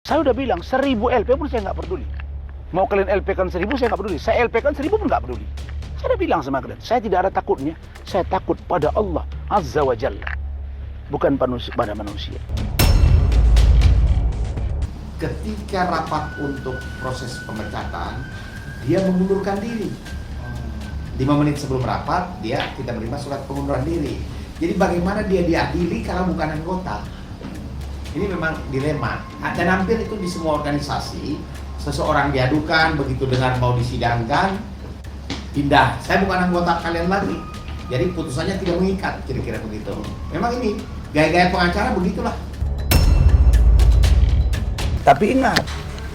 Saya udah bilang 1000 LP pun saya nggak peduli. Mau kalian LP kan 1000 saya nggak peduli. Saya LP kan 1000 pun nggak peduli. Saya udah bilang sama kalian, saya tidak ada takutnya. Saya takut pada Allah Azza wa Jalla, bukan pada manusia. Ketika rapat untuk proses pemecatan, dia mengundurkan diri. 5 menit sebelum rapat, kita menerima surat pengunduran diri. Jadi bagaimana dia diadili kalau bukan anggota? Ini memang dilema. Dan hampir itu di semua organisasi, seseorang diadukan, begitu dengar mau disidangkan, pindah. Saya bukan anggota kalian lagi. Jadi putusannya tidak mengikat, kira-kira begitu. Memang ini, gaya-gaya pengacara begitulah. Tapi ingat,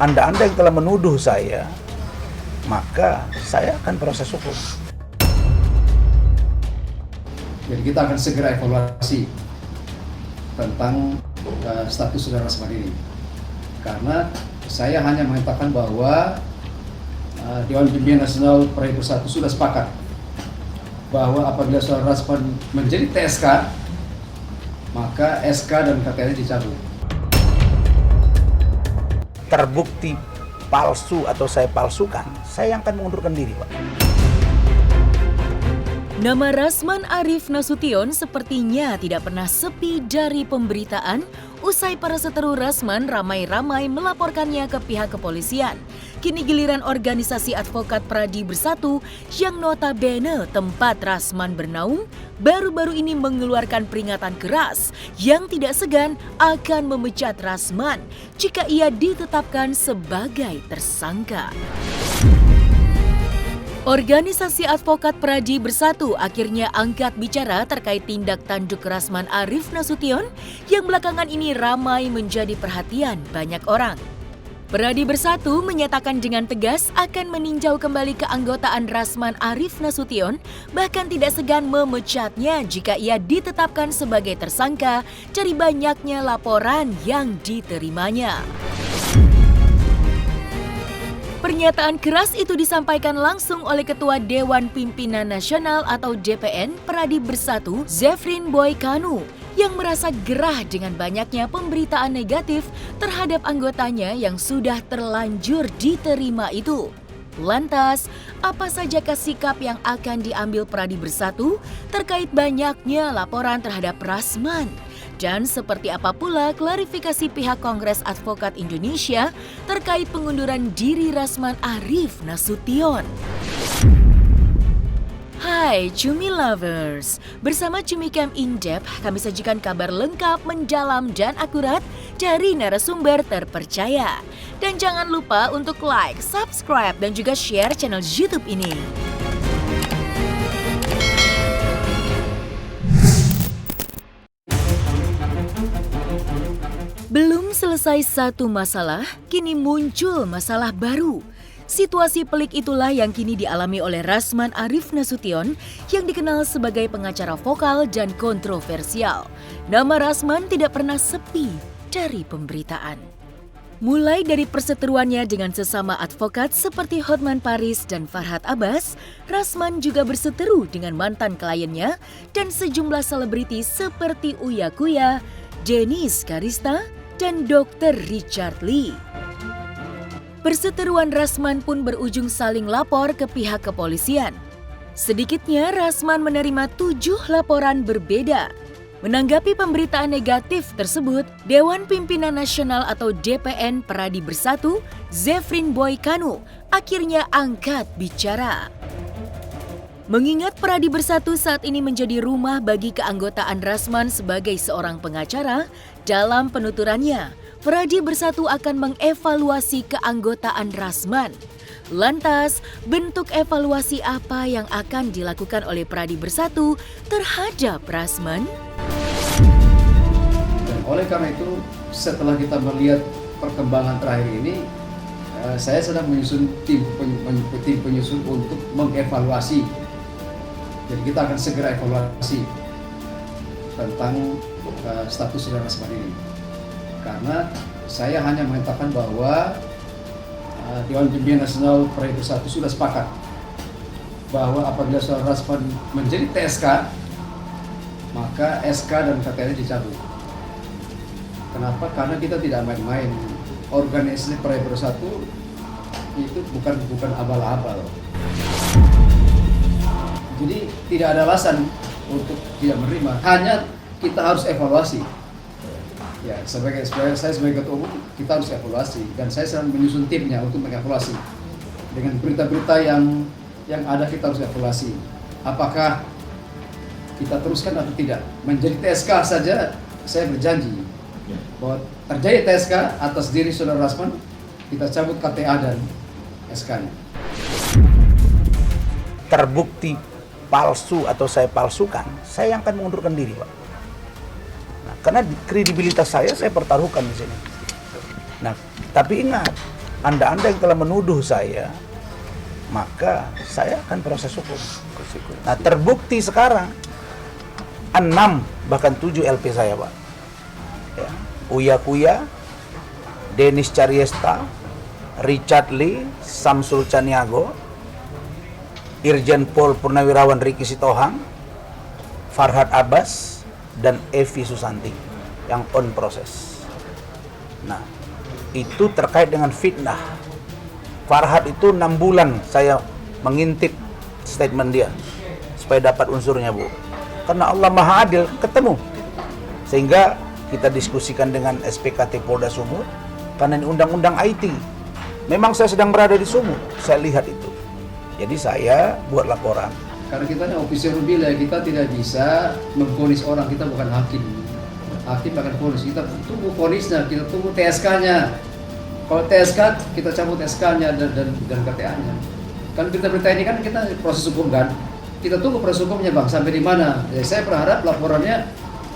Anda yang telah menuduh saya, maka saya akan proses hukum. Jadi kita akan segera evaluasi tentang status saudara Rasman ini. Karena saya hanya mengatakan bahwa Dewan Pimpinan Nasional Pradi Bersatu sudah sepakat bahwa apabila saudara Rasman menjadi TSK, maka SK dan KTN dicabut. Terbukti palsu atau saya palsukan, saya yang akan mengundurkan diri, Pak. Nama Rasman Arief Nasution sepertinya tidak pernah sepi dari pemberitaan usai para seteru Rasman ramai-ramai melaporkannya ke pihak kepolisian. Kini giliran organisasi advokat Pradi Bersatu yang notabene tempat Rasman bernaung baru-baru ini mengeluarkan peringatan keras yang tidak segan akan memecat Rasman jika ia ditetapkan sebagai tersangka. Organisasi advokat Pradi Bersatu akhirnya angkat bicara terkait tindak tanduk Rasman Arief Nasution yang belakangan ini ramai menjadi perhatian banyak orang. Pradi Bersatu menyatakan dengan tegas akan meninjau kembali keanggotaan Rasman Arief Nasution, bahkan tidak segan memecatnya jika ia ditetapkan sebagai tersangka dari banyaknya laporan yang diterimanya. Pernyataan keras itu disampaikan langsung oleh Ketua Dewan Pimpinan Nasional atau DPN Pradi Bersatu, Zefrin Boy Kanu, yang merasa gerah dengan banyaknya pemberitaan negatif terhadap anggotanya yang sudah terlanjur diterima itu. Lantas, apa sajakah sikap yang akan diambil Pradi Bersatu terkait banyaknya laporan terhadap Rasman? Dan seperti apa pula klarifikasi pihak Kongres Advokat Indonesia terkait pengunduran diri Rasman Arief Nasution? Hai Cumi Lovers, bersama Cumi Camp In-Depth kami sajikan kabar lengkap, mendalam dan akurat dari narasumber terpercaya. Dan jangan lupa untuk like, subscribe dan juga share channel YouTube ini. Belum selesai satu masalah, kini muncul masalah baru. Situasi pelik itulah yang kini dialami oleh Rasman Arief Nasution yang dikenal sebagai pengacara vokal dan kontroversial. Nama Rasman tidak pernah sepi dari pemberitaan. Mulai dari perseteruannya dengan sesama advokat seperti Hotman Paris dan Farhad Abbas, Rasman juga berseteru dengan mantan kliennya dan sejumlah selebriti seperti Uya Kuya, Denis Karista, dan Dr. Richard Lee. Perseteruan Rasman pun berujung saling lapor ke pihak kepolisian. Sedikitnya Rasman menerima 7 laporan berbeda. Menanggapi pemberitaan negatif tersebut, Dewan Pimpinan Nasional atau DPN Pradi Bersatu, Zefrin Boy Kanu, akhirnya angkat bicara. Mengingat Pradi Bersatu saat ini menjadi rumah bagi keanggotaan Rasman sebagai seorang pengacara, dalam penuturannya, Pradi Bersatu akan mengevaluasi keanggotaan Rasman. Lantas, bentuk evaluasi apa yang akan dilakukan oleh Pradi Bersatu terhadap Rasman? Dan oleh karena itu, setelah kita melihat perkembangan terakhir ini, saya sedang menyusun tim penyusun untuk mengevaluasi. Jadi kita akan segera evaluasi tentang status saudara Rasman ini. Karena saya hanya mengatakan bahwa Dewan Pimpinan Nasional Pradi Bersatu sudah sepakat bahwa apabila saudara Rasman menjadi TSK, maka SK dan KTN dicabut. Kenapa? Karena kita tidak main-main organisasi Praia Bersatu itu bukan abal-abal. Jadi tidak ada alasan untuk tidak menerima, hanya kita harus evaluasi. Ya, saya sebagai ketua umum kita harus evaluasi, dan saya sedang menyusun timnya untuk mengevaluasi. Dengan berita-berita yang ada kita harus evaluasi. Apakah kita teruskan atau tidak? Menjadi TSK saja saya berjanji bahwa terjadi TSK atas diri Saudara Rasman, kita cabut KTA dan SK-nya. Terbukti palsu atau saya palsukan, saya yang akan mengundurkan diri, Pak. Nah, karena kredibilitas saya pertaruhkan di sini. Nah, tapi ingat, Anda yang telah menuduh saya, maka saya akan proses hukum. Nah, terbukti sekarang 6 bahkan 7 LP saya, Pak. Ya. Uya Kuya, Dennis Cariesta, Richard Lee, Samsul Caniago, Irjen Pol Purnawirawan Riki Sitohang, Farhad Abbas, dan Evi Susanti yang on proses. Nah, itu terkait dengan fitnah. Farhad itu 6 bulan saya mengintip statement dia supaya dapat unsurnya, Bu. Karena Allah Maha Adil, ketemu. Sehingga kita diskusikan dengan SPKT Polda Sumut, karena ini undang-undang IT. Memang saya sedang berada di Sumut, saya lihat itu. Jadi saya buat laporan. Karena kita ini ofisial bila kita tidak bisa memvonis orang, kita bukan hakim. Hakim akan vonis, kita tunggu vonisnya, kita tunggu TSK-nya. Kalau TSK kita cabut SK-nya dan KTA-nya. Kan berita-berita ini kan kita proses hukum kan. Kita tunggu proses hukumnya, Bang, sampai di mana. Ya, saya berharap laporannya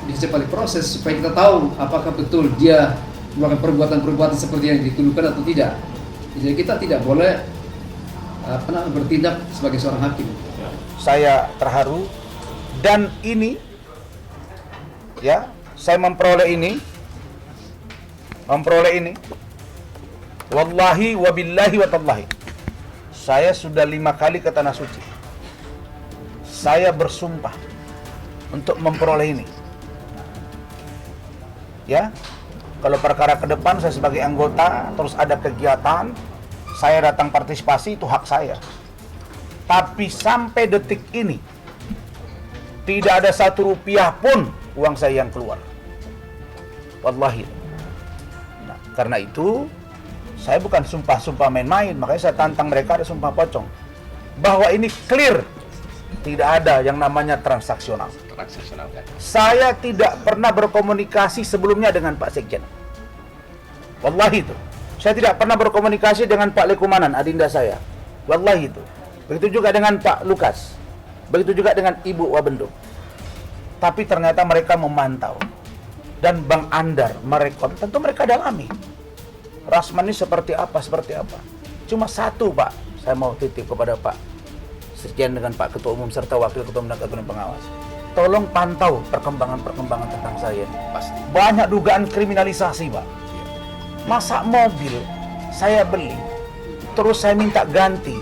dicepat proses supaya kita tahu apakah betul dia melakukan perbuatan-perbuatan seperti yang dituduhkan atau tidak. Jadi kita tidak boleh bertindak sebagai seorang hakim. Saya terharu, dan ini ya, saya memperoleh ini wallahi wabillahi watallahi, saya sudah 5 kali ke Tanah Suci. Saya bersumpah untuk memperoleh ini. Ya, kalau perkara ke depan saya sebagai anggota terus ada kegiatan, saya datang partisipasi, itu hak saya. Tapi sampai detik ini tidak ada 1 rupiah pun uang saya yang keluar. Wallahi. Nah, karena itu saya bukan sumpah-sumpah main-main, makanya saya tantang mereka ada sumpah pocong. Bahwa ini clear, tidak ada yang namanya transaksional. Saya tidak pernah berkomunikasi sebelumnya dengan Pak Sekjen. Wallahi itu. Saya tidak pernah berkomunikasi dengan Pak Lekumanan, adinda saya. Wallahi itu. Begitu juga dengan Pak Lukas. Begitu juga dengan Ibu Wabendung. Tapi ternyata mereka memantau. Dan Bang Andar merekam, tentu mereka dalami. Rasman ini seperti apa. Cuma satu, Pak, saya mau titip kepada Pak Sekjen dengan Pak Ketua Umum serta Wakil Ketua Umum dan Ketua Umum Pengawas. Tolong pantau perkembangan tentang saya. Pasti. Banyak dugaan kriminalisasi, Pak. Masa mobil saya beli, terus saya minta ganti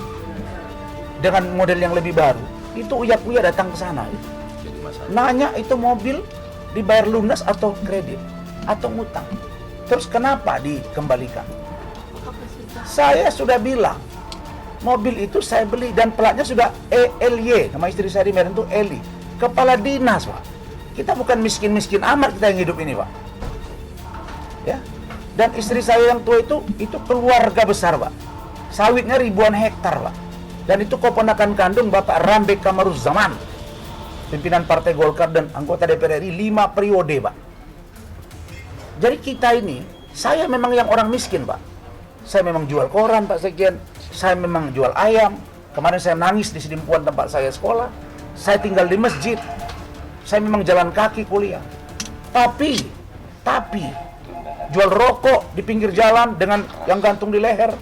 dengan model yang lebih baru. Itu Uya datang ke sana. Nanya itu mobil dibayar lunas atau kredit atau ngutang. Terus kenapa dikembalikan? Saya sudah bilang, mobil itu saya beli dan platnya sudah ELY. Nama istri saya di Medan itu Eli. Kepala dinas, Pak. Kita bukan miskin-miskin amat kita yang hidup ini, Pak. Ya. Dan istri saya yang tua itu keluarga besar, Pak. Sawitnya ribuan hektar, Pak. Dan itu keponakan kandung Bapak Rambe Kamaruzzaman, pimpinan Partai Golkar dan anggota DPR RI 5 periode, Pak. Jadi kita ini, saya memang yang orang miskin, Pak. Saya memang jual koran, Pak Sekjen. Saya memang jual ayam. Kemarin saya nangis di Sidimpuan tempat saya sekolah. Saya tinggal di masjid. Saya memang jalan kaki kuliah. Tapi jual rokok di pinggir jalan dengan yang gantung di leher.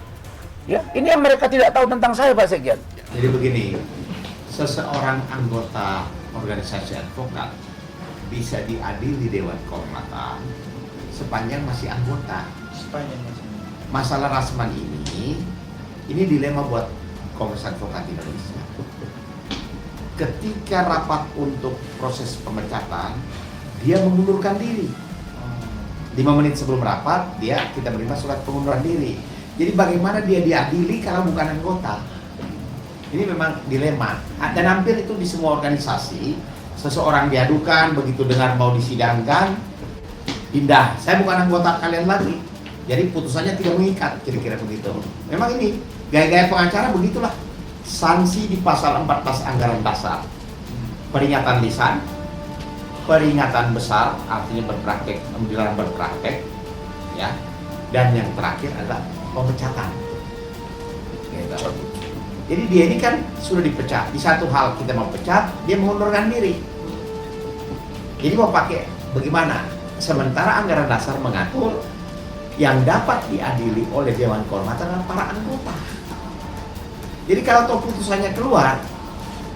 Ya, ini yang mereka tidak tahu tentang saya, Pak Sekjen. Jadi begini, seseorang anggota organisasi advokat bisa diadili Dewan Kehormatan sepanjang masih anggota. Masalah Rasman ini dilema buat Kongres Advokat Indonesia. Ketika rapat untuk proses pemecatan, dia mengundurkan diri. 5 menit sebelum rapat kita menerima surat pengunduran diri. Jadi bagaimana dia diadili kalau bukan anggota? Ini memang dilema. Dan hampir itu di semua organisasi, seseorang diadukan, begitu dengar mau disidangkan, pindah. Saya bukan anggota kalian lagi. Jadi putusannya tidak mengikat, kira-kira begitu. Memang ini gaya-gaya pengacara begitulah. Sanksi di pasal 14 Anggaran Dasar. Peringatan lisan, peringatan besar, artinya dilarang berpraktek, ya. Dan yang terakhir adalah pemecatan. Gitu. Jadi dia ini kan sudah dipecat. Di satu hal kita mau pecat, dia mengundurkan diri. Jadi mau pakai bagaimana? Sementara Anggaran Dasar mengatur yang dapat diadili oleh Dewan Kehormatan adalah para anggota. Jadi kalau toh putusannya keluar,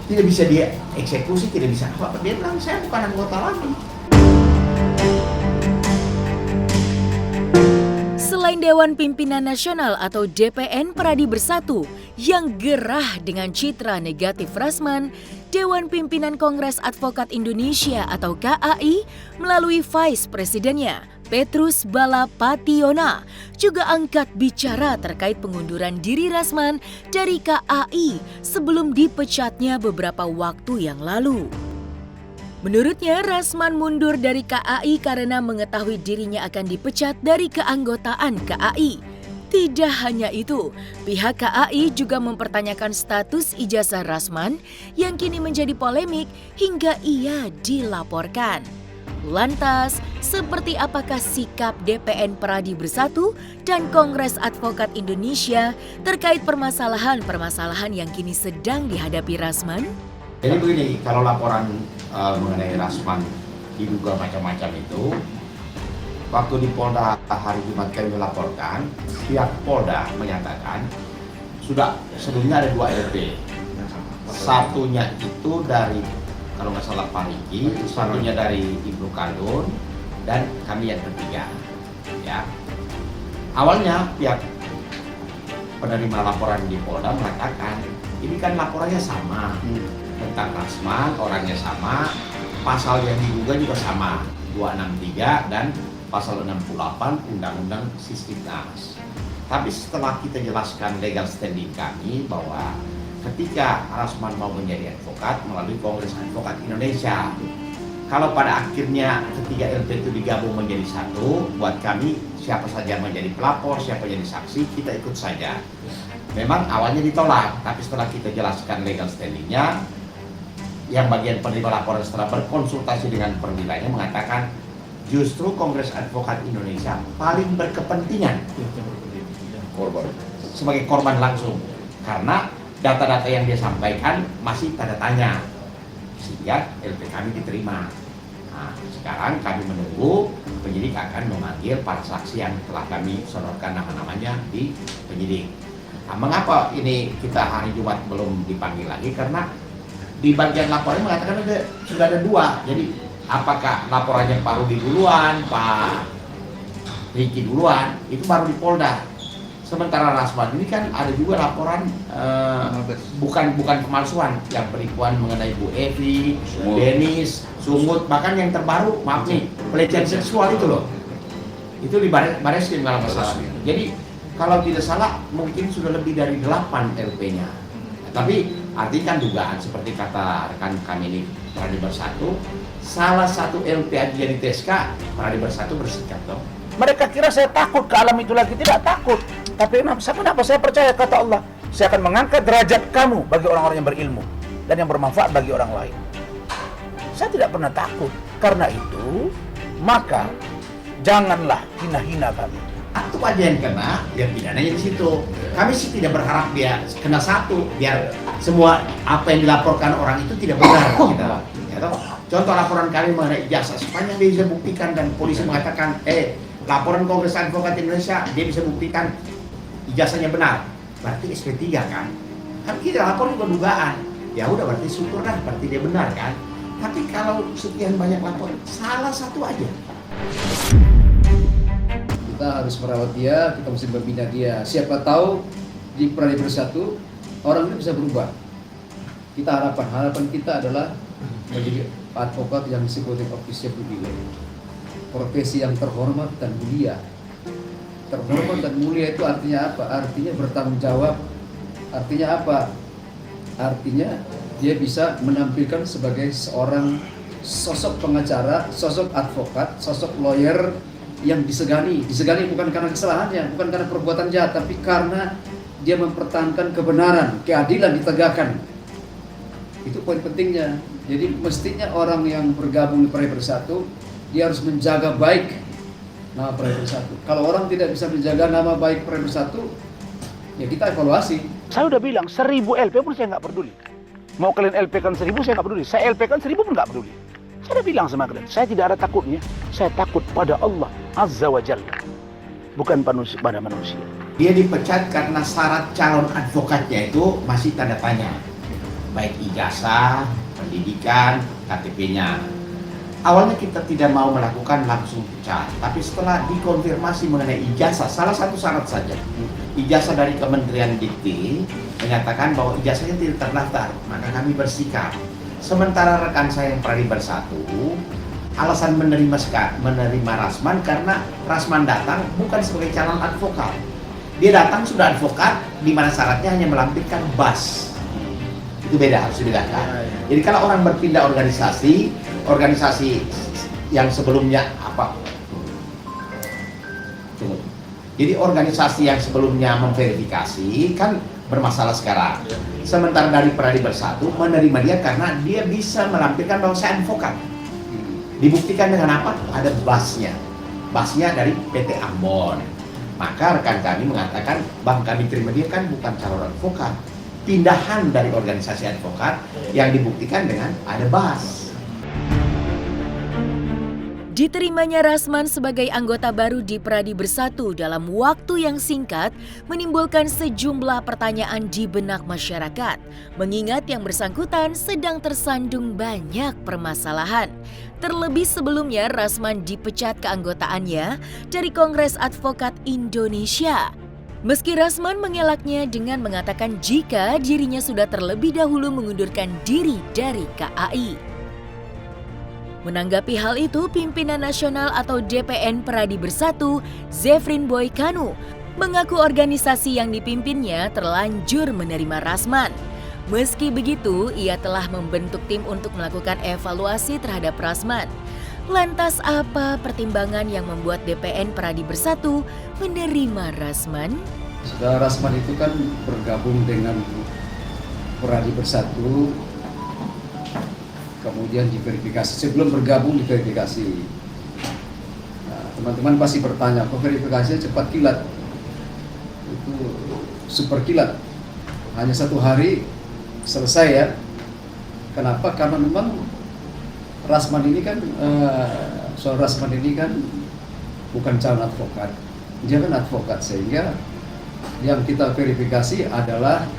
tidak bisa dia eksekusi, tidak bisa apa. Dia bilang saya bukan anggota lagi. Selain Dewan Pimpinan Nasional atau DPN Pradi Bersatu yang gerah dengan citra negatif Rasman, Dewan Pimpinan Kongres Advokat Indonesia atau KAI melalui Vice Presidennya, Petrus Bala Pationa, juga angkat bicara terkait pengunduran diri Rasman dari KAI sebelum dipecatnya beberapa waktu yang lalu. Menurutnya, Rasman mundur dari KAI karena mengetahui dirinya akan dipecat dari keanggotaan KAI. Tidak hanya itu, pihak KAI juga mempertanyakan status ijazah Rasman yang kini menjadi polemik hingga ia dilaporkan. Lantas, seperti apakah sikap DPN Pradi Bersatu dan Kongres Advokat Indonesia terkait permasalahan-permasalahan yang kini sedang dihadapi Rasman? Jadi begini, kalau laporan mengenai Rasman diduga macam-macam itu, waktu di Polda hari Jumat kami melaporkan, pihak Polda menyatakan sudah sebelumnya ada 2 LP. Satunya itu dari, kalau nggak salah Pak Riki, satunya dari Ibnu Khaldun, dan kami yang ketiga. Ya. Awalnya pihak penerima laporan di Polda mengatakan ini kan laporannya sama tentang Rasman, orangnya sama, pasal yang diduga juga sama, 263 dan pasal 68 Undang-Undang Sisdiknas. Tapi setelah kita jelaskan legal standing kami bahwa ketika Rasman mau menjadi advokat melalui Kongres Advokat Indonesia, kalau pada akhirnya ketiga LP itu digabung menjadi satu, buat kami siapa saja menjadi pelapor, siapa jadi saksi, kita ikut saja. Memang awalnya ditolak, tapi setelah kita jelaskan legal standingnya, yang bagian penerima laporan setelah berkonsultasi dengan perwilainya mengatakan justru Kongres Advokat Indonesia paling berkepentingan sebagai korban langsung, karena data-data yang dia sampaikan masih tanda tanya, sehingga LP kami diterima. Nah, sekarang kami menunggu penyidik akan memanggil para saksi yang telah kami sodorkan nama-namanya di penyidik. Nah, mengapa ini kita hari Jumat belum dipanggil lagi? Karena di bagian laporannya mengatakan sudah ada 2. Jadi apakah laporannya Pak Rudi duluan, Pak Riki duluan, itu baru di Polda. Sementara Rasman ini kan ada juga laporan bukan pemalsuan, yang penipuan mengenai Bu Evi, Denis, Sumut, bahkan yang terbaru, maaf nih, pelecehan seksual itu loh. Itu di Bareskrim kalau nggak salah. Jadi kalau tidak salah mungkin sudah lebih dari 8 LP-nya. Tapi artinya kan dugaan seperti kata rekan kami ini Pradi Bersatu, salah satu LP aja di TSK, Pradi Bersatu bersikap dong. Mereka kira saya takut ke alam itu lagi, tidak takut. Tapi kenapa saya percaya kata Allah, saya akan mengangkat derajat kamu bagi orang-orang yang berilmu dan yang bermanfaat bagi orang lain. Saya tidak pernah takut. Karena itu, maka janganlah hina-hina kami. Itu aja yang kena, ya pidananya di situ. Kami sih tidak berharap dia kena 1, biar semua apa yang dilaporkan orang itu tidak benar. Gitu. Ya, contoh laporan kami mengenai ijazah, sepanjang dia bisa buktikan dan polisi mengatakan, laporan Kongres Advokat Indonesia dia bisa buktikan ijazahnya benar, berarti SP3 kan? Kan kita lapor juga dugaan, ya udah berarti syukur dah, berarti dia benar kan? Tapi kalau sekian banyak lapor, salah satu aja. Kita harus merawat dia, kita mesti membina dia. Siapa tahu di Pradi Bersatu orang ini bisa berubah. Harapan kita adalah menjadi advokat yang supporting officer to be. profesi yang terhormat dan mulia. Terhormat dan mulia itu artinya apa? Artinya bertanggung jawab. Artinya apa? Artinya dia bisa menampilkan sebagai seorang sosok pengacara, sosok advokat, sosok lawyer yang disegani. Disegani bukan karena kesalahannya, bukan karena perbuatan jahat, tapi karena dia mempertahankan kebenaran, keadilan ditegakkan. Itu poin pentingnya. Jadi mestinya orang yang bergabung di Praja Bersatu, dia harus menjaga baik nama Praja Bersatu. Kalau orang tidak bisa menjaga nama baik Praja Bersatu, ya kita evaluasi. Saya udah bilang 1000 LP pun saya nggak peduli. Mau kalian LP kan 1000 saya nggak peduli. Saya LP kan 1000 pun nggak peduli. Saya udah bilang sama kalian, saya tidak ada takutnya. Saya takut pada Allah Azza wa Jalla, bukan pada manusia. Dia dipecat karena syarat calon advokatnya itu masih tanda tanya. Baik ijazah, pendidikan, KTP-nya. Awalnya kita tidak mau melakukan langsung pecat, tapi setelah dikonfirmasi mengenai ijazah, salah satu syarat saja. Ijazah dari Kementerian Dikti menyatakan bahwa ijazahnya tidak terdaftar, maka kami bersikap. Sementara rekan saya yang Praja Bersatu, alasan menerima Rasman karena Rasman datang bukan sebagai calon advokat. Dia datang sudah advokat, di mana syaratnya hanya melampirkan BAS. Itu beda, harus dibedakan. Jadi kalau orang berpindah organisasi yang sebelumnya apa? Tunggu. Jadi organisasi yang sebelumnya memverifikasi kan bermasalah sekarang. Sementara dari Praja Bersatu menerima dia karena dia bisa melampirkan bahwa saya advokat. Dibuktikan dengan apa? Ada BAS-nya. BAS-nya dari PT Ambon. Maka rekan kami mengatakan, bang kami terima dia kan bukan calon advokat. Pindahan dari organisasi advokat yang dibuktikan dengan ada BAS. Diterimanya Rasman sebagai anggota baru di Praja Bersatu dalam waktu yang singkat menimbulkan sejumlah pertanyaan di benak masyarakat, mengingat yang bersangkutan sedang tersandung banyak permasalahan. Terlebih sebelumnya Rasman dipecat keanggotaannya dari Kongres Advokat Indonesia. Meski Rasman mengelaknya dengan mengatakan jika dirinya sudah terlebih dahulu mengundurkan diri dari KAI. Menanggapi hal itu, pimpinan nasional atau DPN Praja Bersatu, Zefrin Boy Kanu, mengaku organisasi yang dipimpinnya terlanjur menerima Rasman. Meski begitu, ia telah membentuk tim untuk melakukan evaluasi terhadap Rasman. Lantas apa pertimbangan yang membuat DPN Praja Bersatu menerima Rasman? Saudara Rasman itu kan bergabung dengan Praja Bersatu, kemudian diverifikasi. Sebelum bergabung diverifikasi. Nah, teman-teman pasti bertanya, kok verifikasinya cepat kilat? Itu super kilat. Hanya 1 hari selesai ya. Kenapa? Karena memang Rasman ini kan, soal Rasman ini kan bukan calon advokat. Dia kan advokat, sehingga yang kita verifikasi adalah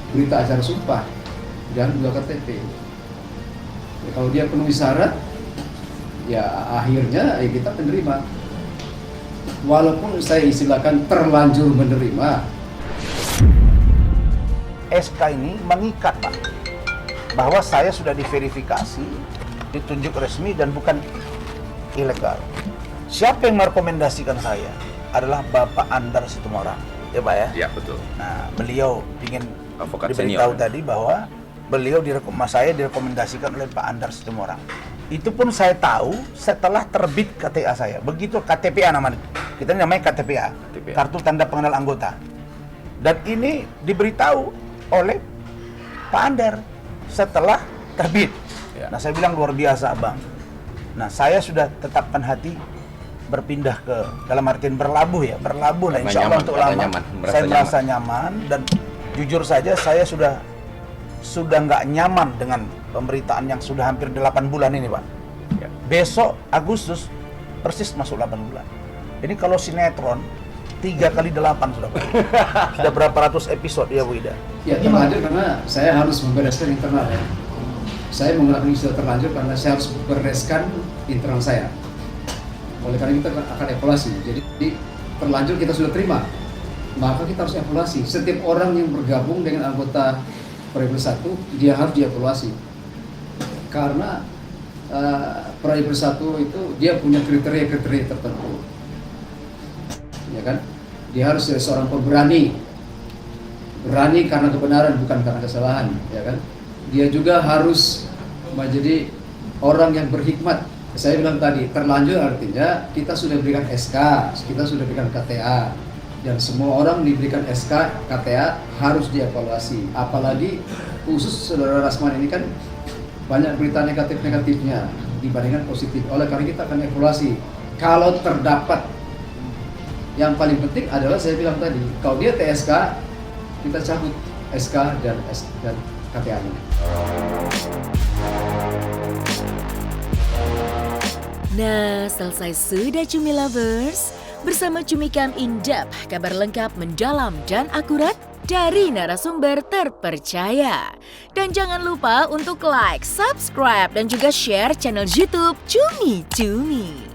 berita acara sumpah dan juga KTP. Ya, kalau dia penuhi syarat, ya akhirnya ya kita menerima. Walaupun saya istilahkan terlanjur menerima. SK ini mengikat, Pak, bahwa saya sudah diverifikasi, ditunjuk resmi dan bukan ilegal. Siapa yang merekomendasikan saya adalah Bapak Andar Situmorang, ya Pak ya? Iya, betul. Nah, beliau ingin Advokat diberitahu senior. tadi bahwa beliau saya direkomendasikan oleh Pak Andar Situmorang. Itu pun saya tahu setelah terbit KTA saya. Begitu KTPA namanya. Kita namanya KTPA, Kartu Tanda Pengenal Anggota. Dan ini diberitahu oleh Pak Andar setelah terbit. Ya. Nah, saya bilang luar biasa, Bang. Nah, saya sudah tetapkan hati berpindah ke, dalam artian berlabuh lah, Karena insya Allah nyaman, untuk karena lama. nyaman, Saya merasa nyaman dan jujur saja saya sudah nggak nyaman dengan pemberitaan yang sudah hampir 8 bulan ini, Pak. Ya. Besok Agustus persis masuk 8 bulan. Ini kalau sinetron 3 kali 8 sudah, Pak. Sudah berapa ratus episode ya, Bu Ida? Ya terlanjur karena saya harus membereskan internal ya. Saya menggunakan istilah terlanjur karena saya harus membereskan internal saya. Oleh karena kita akan evaluasi. Jadi terlanjur kita sudah terima, maka kita harus evaluasi. Setiap orang yang bergabung dengan anggota Praja Bersatu, dia harus dievaluasi. Karena peraih bersatu itu dia punya kriteria-kriteria tertentu, ya kan? Dia harus jadi seorang pemberani, berani karena kebenaran bukan karena kesalahan, ya kan? Dia juga harus menjadi orang yang berhikmat. Saya bilang tadi, terlanjur artinya kita sudah berikan SK, kita sudah berikan KTA, dan semua orang diberikan SK, KTA harus dievaluasi. Apalagi khusus saudara Rasman ini kan banyak berita negatif-negatifnya dibandingkan positif. Oleh karena kita akan evaluasi. Kalau terdapat, yang paling penting adalah saya bilang tadi, kalau dia TSK, kita cabut SK dan KTA-nya. Nah, selesai sudah Cumi Lovers. Bersama Cumi Cam Indep, kabar lengkap mendalam dan akurat dari narasumber terpercaya. Dan jangan lupa untuk like, subscribe, dan juga share channel YouTube Cumi Cumi.